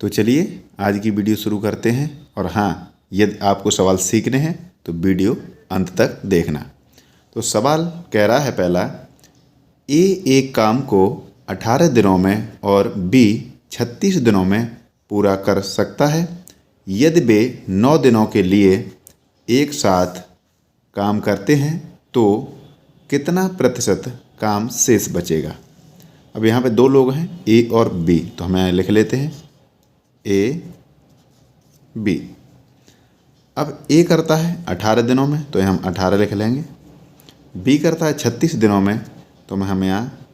तो चलिए आज की वीडियो शुरू करते हैं। और हाँ, यदि आपको सवाल सीखने हैं तो वीडियो अंत तक देखना। तो सवाल कह रहा है पहला, ए एक काम को 18 दिनों में और बी 36 दिनों में पूरा कर सकता है। यदि वे 9 दिनों के लिए एक साथ काम करते हैं तो कितना प्रतिशत काम शेष बचेगा। अब यहाँ पे दो लोग हैं, ए और बी, तो हम यहाँ लिख लेते हैं ए बी। अब ए करता है 18 दिनों में तो हम 18 लिख लेंगे। बी करता है 36 दिनों में तो हम यहाँ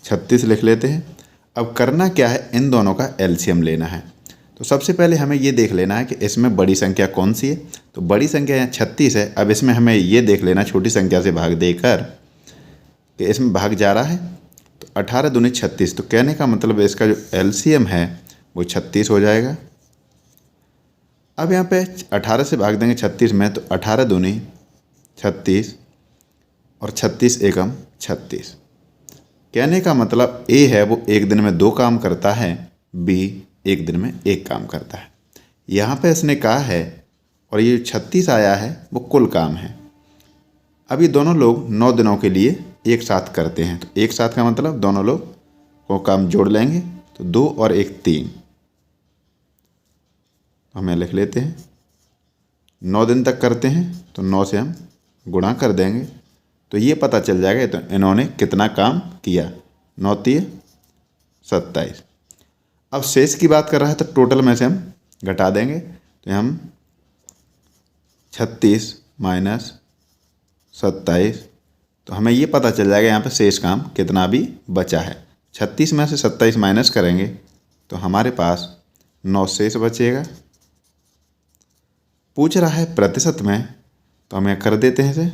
36 लिख लेते हैं। अब करना क्या है, इन दोनों का एलसीएम लेना है। तो सबसे पहले हमें ये देख लेना है कि इसमें बड़ी संख्या कौन सी है। तो बड़ी संख्या यहाँ 36 है। अब इसमें हमें ये देख लेना छोटी संख्या से भाग देकर कि इसमें भाग जा रहा है। तो 18 दूनी 36, तो कहने का मतलब इसका जो एलसीएम है वो 36 हो जाएगा। अब यहाँ पे 18 से भाग देंगे 36 में, तो 18 दूनी 36 और 36 एकम 36। कहने का मतलब ए है वो एक दिन में 2 काम करता है, बी एक दिन में 1 काम करता है। यहाँ पे इसने कहा है और ये 36 आया है वो कुल काम है। अब ये दोनों लोग 9 दिनों के लिए एक साथ करते हैं। तो एक साथ का मतलब दोनों लोग को काम जोड़ लेंगे, तो 2 और 1 3, तो हमें लिख लेते हैं 9 दिन तक करते हैं तो 9 से हम गुणा कर देंगे तो ये पता चल जाएगा तो इन्होंने कितना काम किया। 9 3 27। अब शेष की बात कर रहा है तो टोटल में से हम घटा देंगे तो हम 36 माइनस 27, तो हमें ये पता चल जाएगा यहाँ पे शेष काम कितना भी बचा है। 36 में से 27 माइनस करेंगे तो हमारे पास 9 शेष बचेगा। पूछ रहा है प्रतिशत में, तो हम कर देते हैं इसे।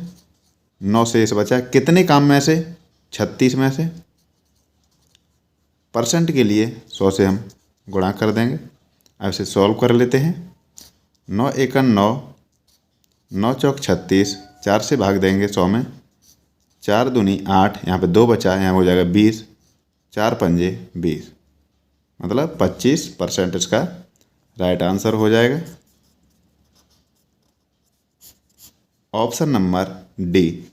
9 शेष बचा कितने काम में से, 36 में से। परसेंट के लिए 100 से हम गुणा कर देंगे। अब इसे सॉल्व कर लेते हैं। 9 एकम 9, 9 चौक 36, 4 से भाग देंगे 100 में, 4 दूनी 8, यहाँ पे 2 बचा, यहाँ हो जाएगा 20, 4 पंजे 20, मतलब 25% इसका राइट आंसर हो जाएगा। Option number D.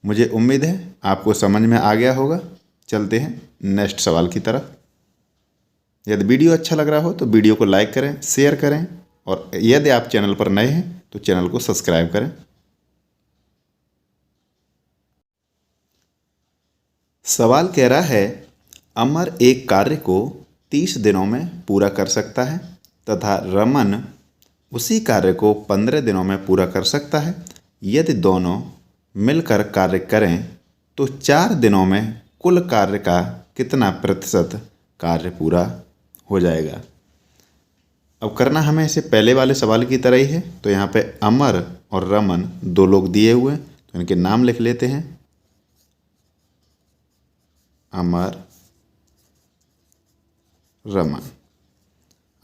मुझे उम्मीद है आपको समझ में आ गया होगा। चलते हैं नेक्स्ट सवाल की तरफ। यदि वीडियो अच्छा लग रहा हो तो वीडियो को लाइक करें, शेयर करें और यदि आप चैनल पर नए हैं तो चैनल को सब्सक्राइब करें। सवाल कह रहा है, अमर एक कार्य को 30 दिनों में पूरा कर सकता है तथा रमन उसी कार्य को 15 दिनों में पूरा कर सकता है। यदि दोनों मिलकर कार्य करें तो 4 दिनों में कुल कार्य का कितना प्रतिशत कार्य पूरा हो जाएगा। अब करना हमें इसे पहले वाले सवाल की तरह ही है। तो यहाँ पे अमर और रमन 2 लोग दिए हुए हैं, तो इनके नाम लिख लेते हैं। अमर, रमन।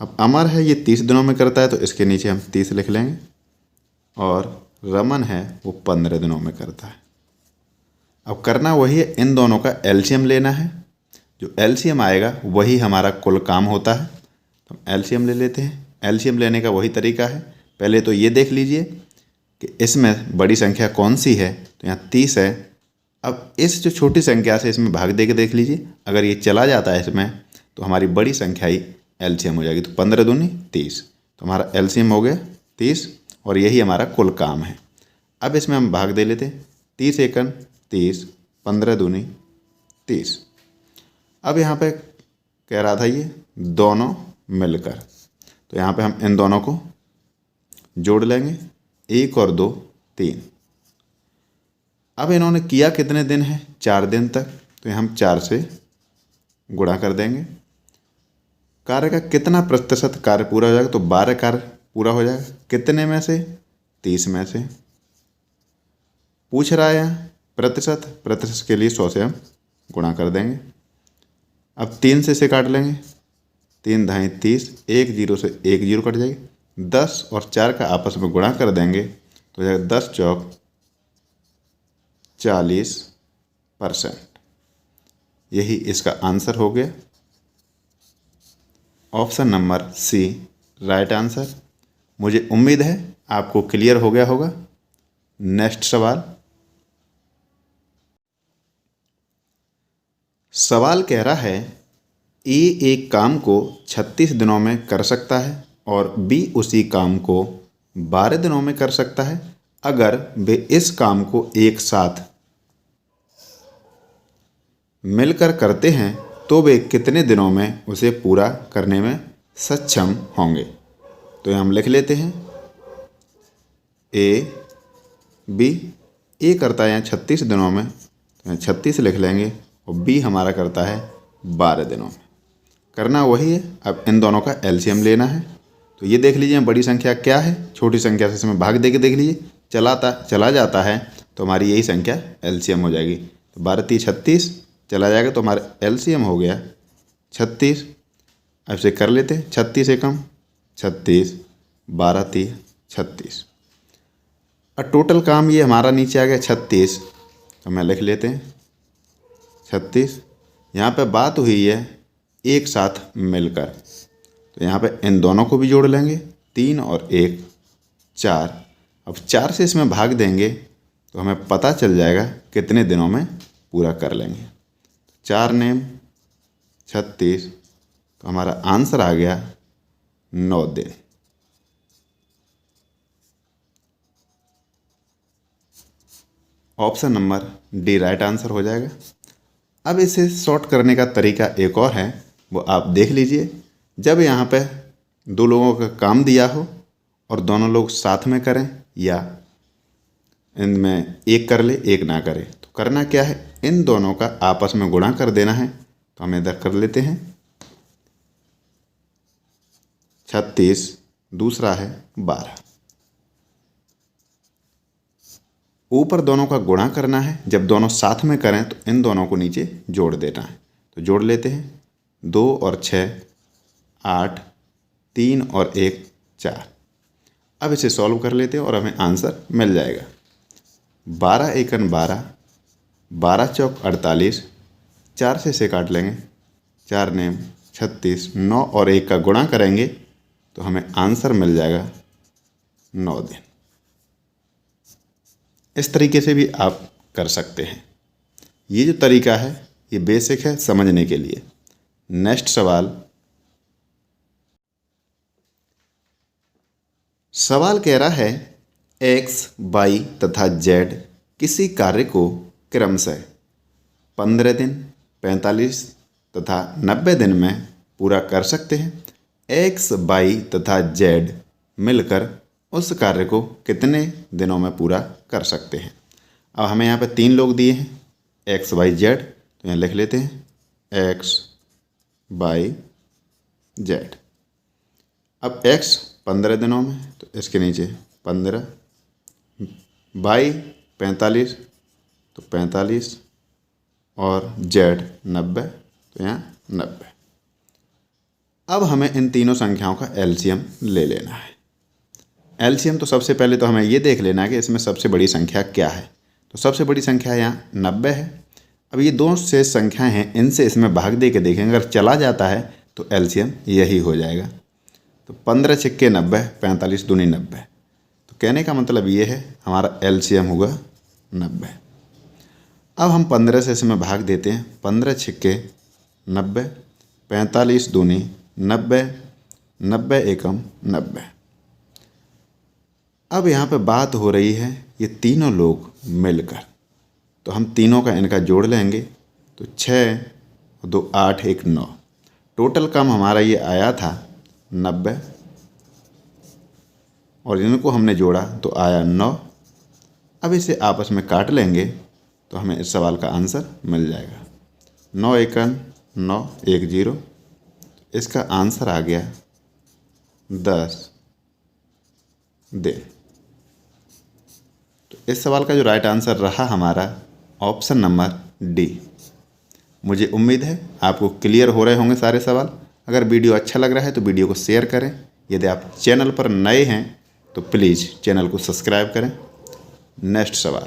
अब अमर है ये 30 दिनों में करता है तो इसके नीचे हम 30 लिख लेंगे और रमन है वो 15 दिनों में करता है। अब करना वही है, इन दोनों का एलसीएम लेना है। जो एलसीएम आएगा वही हमारा कुल काम होता है। तो एलसीएम ले लेते हैं। एलसीएम लेने का वही तरीका है। पहले तो ये देख लीजिए कि इसमें बड़ी संख्या कौन सी है, तो यहाँ 30 है। अब इस जो छोटी संख्या से इसमें भाग दे के देख लीजिए, अगर ये चला जाता है इसमें तो हमारी बड़ी संख्या ही एलसीएम हो जाएगी। तो 15 दूनी 30, तो हमारा एलसीएम हो गया 30 और यही हमारा कुल काम है। अब इसमें हम भाग दे लेते हैं। 30 एकम 30, 15 दूनी 30। अब यहाँ पे कह रहा था ये दोनों मिलकर, तो यहाँ पे हम इन दोनों को जोड़ लेंगे। 1 और 2 3। अब इन्होंने किया कितने दिन है, 4 दिन तक, तो हम 4 से गुणा कर देंगे। कार्य का कितना प्रतिशत कार्य पूरा हो जाएगा, तो 12 कार्य पूरा हो जाएगा। कितने में से, 30 में से। पूछ रहा है यहाँ प्रतिशत, प्रतिशत के लिए 100 से हम गुणा कर देंगे। अब 3 से इसे काट लेंगे, 3 धाई 30, 1 0 से 1 0 कट जाएगी। 10 और 4 का आपस में गुणा कर देंगे तो हो जाएगा 10 चौक 40%। यही इसका आंसर हो गया। Option number C right answer. मुझे उम्मीद है आपको क्लियर हो गया होगा। नेक्स्ट सवाल। सवाल कह रहा है ए एक काम को 36 दिनों में कर सकता है और बी उसी काम को 12 दिनों में कर सकता है। अगर वे इस काम को एक साथ मिलकर करते हैं तो वे कितने दिनों में उसे पूरा करने में सक्षम होंगे। तो हम लिख लेते हैं ए बी। ए करता है यहाँ 36 दिनों में, तो 36 लिख लेंगे, और बी हमारा करता है 12 दिनों में। करना वही है, अब इन दोनों का एलसीएम लेना है। तो ये देख लीजिए बड़ी संख्या क्या है, छोटी संख्या से इसमें भाग दे के देख लीजिए, चला जाता है तो हमारी यही संख्या एलसीएम हो जाएगी। तो 12 3 36 चला जाएगा तो हमारा एलसीएम हो गया 36। अब इसे कर लेते हैं, 36 एकम 36, 12 3 36, और टोटल काम ये हमारा नीचे आ गया 36। तो मैं लिख लेते हैं 36। यहाँ पे बात हुई है एक साथ मिलकर, तो यहाँ पे इन दोनों को भी जोड़ लेंगे, 3 और 1 4। अब 4 से इसमें भाग देंगे तो हमें पता चल जाएगा कितने दिनों में पूरा कर लेंगे। 4 नेम 36, तो हमारा आंसर आ गया 9 दिन। Option number D right answer हो जाएगा। अब इसे सॉर्ट करने का तरीका एक और है, वो आप देख लीजिए। जब यहाँ पे दो लोगों का काम दिया हो और दोनों लोग साथ में करें, या इनमें एक कर ले एक ना करे, तो करना क्या है, इन दोनों का आपस में गुणा कर देना है। तो हम इधर कर लेते हैं 36, दूसरा है 12। ऊपर दोनों का गुणा करना है, जब दोनों साथ में करें तो इन दोनों को नीचे जोड़ देना है। तो जोड़ लेते हैं, 2 और 6 8, 3 और 1 4। अब इसे सॉल्व कर लेते हैं और हमें आंसर मिल जाएगा। 12 एकन 12, 12 चौक 48, 4 से इसे काट लेंगे, 4 नेम 36, 9 और 1 का गुणा करेंगे तो हमें आंसर मिल जाएगा 9 दिन। इस तरीके से भी आप कर सकते हैं। ये जो तरीका है ये बेसिक है समझने के लिए। नेक्स्ट सवाल। सवाल कह रहा है एक्स, वाई तथा जेड किसी कार्य को क्रमशः 15 दिन, 45 तथा 90 दिन में पूरा कर सकते हैं। एक्स, वाई तथा जेड मिलकर उस कार्य को कितने दिनों में पूरा कर सकते हैं। अब हमें यहाँ पे 3 लोग दिए हैं, एक्स वाई जेड, तो यहाँ लिख लेते हैं एक्स वाई जेड। अब एक्स 15 दिनों में, तो इसके नीचे 15, वाई 45, तो 45, और जेड 90, तो यहाँ 90। अब हमें इन तीनों संख्याओं का एलसीएम ले लेना है। एलसीएम तो सबसे पहले तो हमें ये देख लेना है कि इसमें सबसे बड़ी संख्या क्या है। तो सबसे बड़ी संख्या यहाँ 90 है। अब ये दो शेष संख्याएं हैं, इनसे इसमें भाग दे के देखेंगे, अगर चला जाता है तो एलसीएम यही हो जाएगा। तो 15 छिक्के 90, 45 दूनी 90। तो कहने का मतलब ये है हमारा एलसीएम होगा 90। अब हम 15 से इसमें भाग देते हैं, 15 छिक्के 90, 45 दूनी 90, 90 एकम 90। अब यहाँ पे बात हो रही है ये तीनों लोग मिलकर, तो हम तीनों का इनका जोड़ लेंगे, तो 6 2 8 1 9। टोटल काम हमारा ये आया था 90, और इनको हमने जोड़ा तो आया 9। अब इसे आपस में काट लेंगे तो हमें इस सवाल का आंसर मिल जाएगा। 9 एकन 9 1 0, इसका आंसर आ गया 10 दिन। तो इस सवाल का जो राइट आंसर रहा हमारा ऑप्शन नंबर डी। मुझे उम्मीद है आपको क्लियर हो रहे होंगे सारे सवाल। अगर वीडियो अच्छा लग रहा है तो वीडियो को शेयर करें। यदि आप चैनल पर नए हैं तो प्लीज़ चैनल को सब्सक्राइब करें। नेक्स्ट सवाल।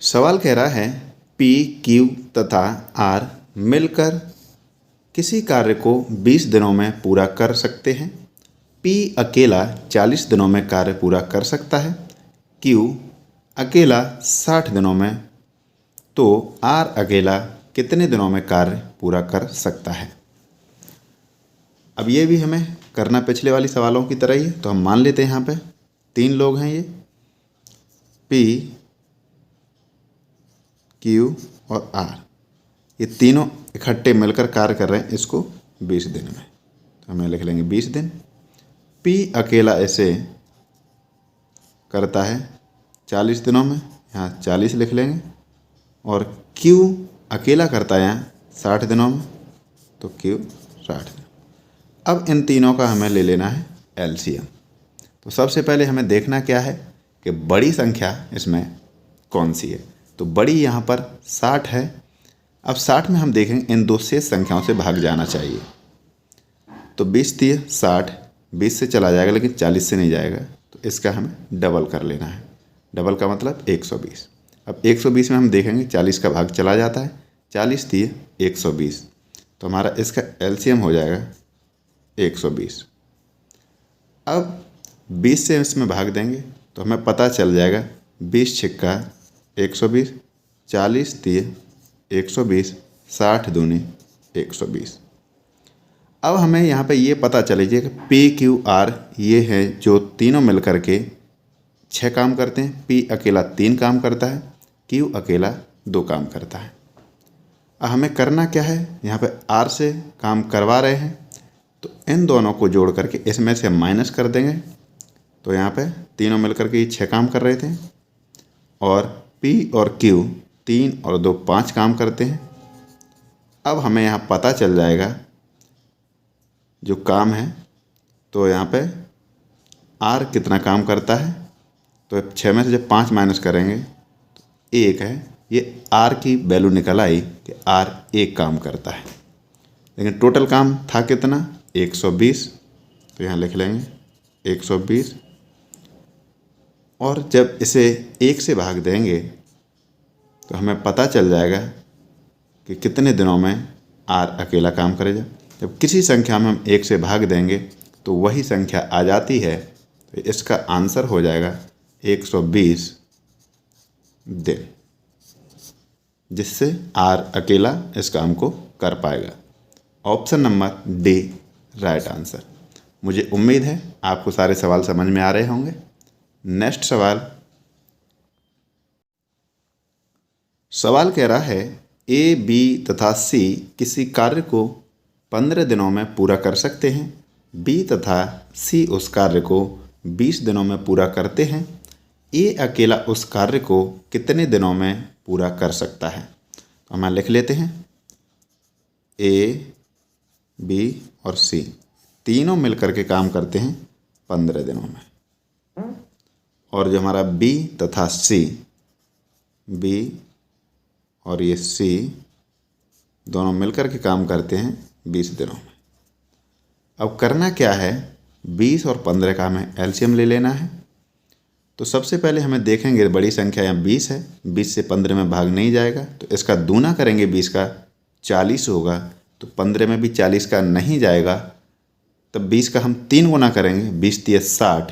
सवाल कह रहा है पी, क्यू तथा आर मिलकर किसी कार्य को 20 दिनों में पूरा कर सकते हैं। P अकेला 40 दिनों में कार्य पूरा कर सकता है। Q अकेला 60 दिनों में, तो R अकेला कितने दिनों में कार्य पूरा कर सकता है। अब ये भी हमें करना पिछले वाली सवालों की तरह ही है, तो हम मान लेते हैं यहाँ पे 3 लोग हैं, ये P, Q और R, ये तीनों इकट्ठे मिलकर कार्य कर रहे हैं इसको 20 दिन में, तो हमें लिख लेंगे 20 दिन। P अकेला ऐसे करता है 40 दिनों में, यहाँ 40 लिख लेंगे, और Q अकेला करता है यहाँ 60 दिनों में, तो Q 60 दिन। अब इन तीनों का हमें ले लेना है LCM। तो सबसे पहले हमें देखना क्या है कि बड़ी संख्या इसमें कौन सी है। तो बड़ी यहाँ पर 60 है। अब 60 में हम देखेंगे इन दो शेष संख्याओं से भाग जाना चाहिए। तो 20 थी 60, 20 से चला जाएगा लेकिन 40 से नहीं जाएगा, तो इसका हमें डबल कर लेना है। डबल का मतलब 120। अब 120 में हम देखेंगे 40 का भाग चला जाता है, 40 थी 120, तो हमारा इसका LCM हो जाएगा 120। अब 20 से इसमें भाग देंगे तो हमें पता चल जाएगा 20 छिक्का 120, 40 थी 120, 60 दूनी 120। अब हमें यहाँ पे ये पता चल लीजिए कि PQR ये है जो तीनों मिलकर के 6 काम करते हैं। P अकेला 3 काम करता है, Q अकेला 2 काम करता है। अब हमें करना क्या है, यहाँ पे R से काम करवा रहे हैं, तो इन दोनों को जोड़ करके इसमें से माइनस कर देंगे। तो यहाँ पे तीनों मिलकर के 6 काम कर रहे थे, और P और Q 3 और 2 5 काम करते हैं। अब हमें यहाँ पता चल जाएगा जो काम है, तो यहाँ पे R कितना काम करता है, तो 6 में से जब 5 माइनस करेंगे तो 1 है। ये R की वैल्यू निकल आई कि R 1 काम करता है, लेकिन टोटल काम था कितना 120, तो यहाँ लिख लेंगे 120। और जब इसे 1 से भाग देंगे तो हमें पता चल जाएगा कि कितने दिनों में R अकेला काम करेगा। जब किसी संख्या में हम 1 से भाग देंगे तो वही संख्या आ जाती है, तो इसका आंसर हो जाएगा 120 दिन, जिससे R अकेला इस काम को कर पाएगा। Option number D right answer. मुझे उम्मीद है आपको सारे सवाल समझ में आ रहे होंगे। नेक्स्ट सवाल कह रहा है A, B तथा C किसी कार्य को 15 दिनों में पूरा कर सकते हैं। B तथा C उस कार्य को 20 दिनों में पूरा करते हैं। A अकेला उस कार्य को कितने दिनों में पूरा कर सकता है। तो हम लिख लेते हैं A, B और C तीनों मिलकर के काम करते हैं 15 दिनों में, और जो हमारा B तथा C, B और ये C दोनों मिलकर के काम करते हैं 20 दिनों में। अब करना क्या है, 20 और 15 का हमें LCM ले लेना है। तो सबसे पहले हमें देखेंगे बड़ी संख्या यहाँ 20 है, 20 से 15 में भाग नहीं जाएगा, तो इसका दूना करेंगे 20 का 40 होगा, तो 15 में भी 40 का नहीं जाएगा, तब 20 का हम 3 गुना करेंगे, 20 × 60,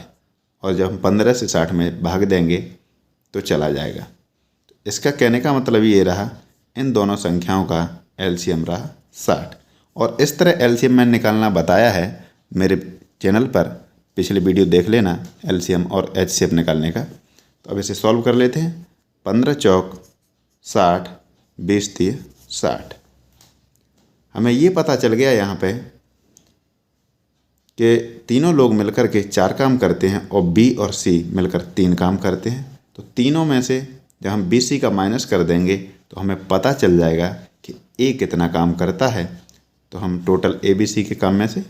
और जब हम 15 से 60 में भाग देंगे तो चला जाएगा। तो इसका कहने का मतलब ये रहा इन दोनों संख्याओं का LCM रहा 60। और इस तरह LCM मैंने निकालना बताया है मेरे चैनल पर, पिछले वीडियो देख लेना LCM और HCF निकालने का। तो अब इसे सॉल्व कर लेते हैं। 15 चौक 60, 20 × 60। हमें ये पता चल गया यहाँ पे कि तीनों लोग मिलकर के 4 काम करते हैं और B और C मिलकर 3 काम करते हैं। तो तीनों में से जब हम BC का माइनस कर देंगे तो हमें पता चल जाएगा कि A कितना काम करता है। तो हम टोटल ABC के काम में से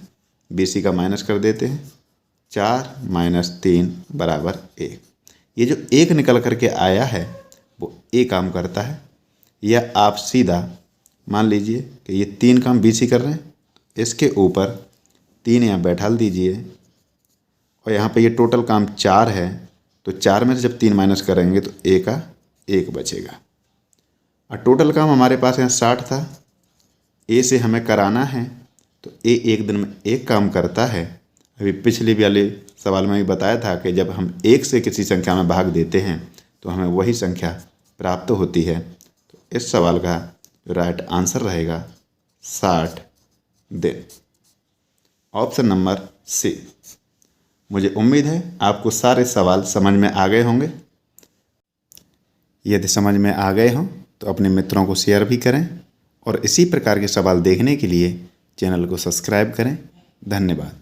BC का माइनस कर देते हैं। 4 - 3 = 1। ये जो 1 निकल करके आया है वो A काम करता है। या आप सीधा मान लीजिए कि ये 3 काम BC कर रहे हैं, इसके ऊपर 3 यहाँ बैठा दीजिए, और यहाँ पे ये टोटल काम 4 है, तो 4 में से जब 3 माइनस करेंगे तो A का 1 बचेगा। और टोटल काम हमारे पास यहाँ 60 था, ए से हमें कराना है तो ए एक दिन में एक काम करता है। अभी पिछले वाले सवाल में भी बताया था कि जब हम एक से किसी संख्या में भाग देते हैं तो हमें वही संख्या प्राप्त होती है। तो इस सवाल का जो राइट आंसर रहेगा 60 दिन, ऑप्शन नंबर सी। मुझे उम्मीद है आपको सारे सवाल समझ में आ गए होंगे। यदि समझ में आ गए हों तो अपने मित्रों को शेयर भी करें और इसी प्रकार के सवाल देखने के लिए चैनल को सब्सक्राइब करें। धन्यवाद।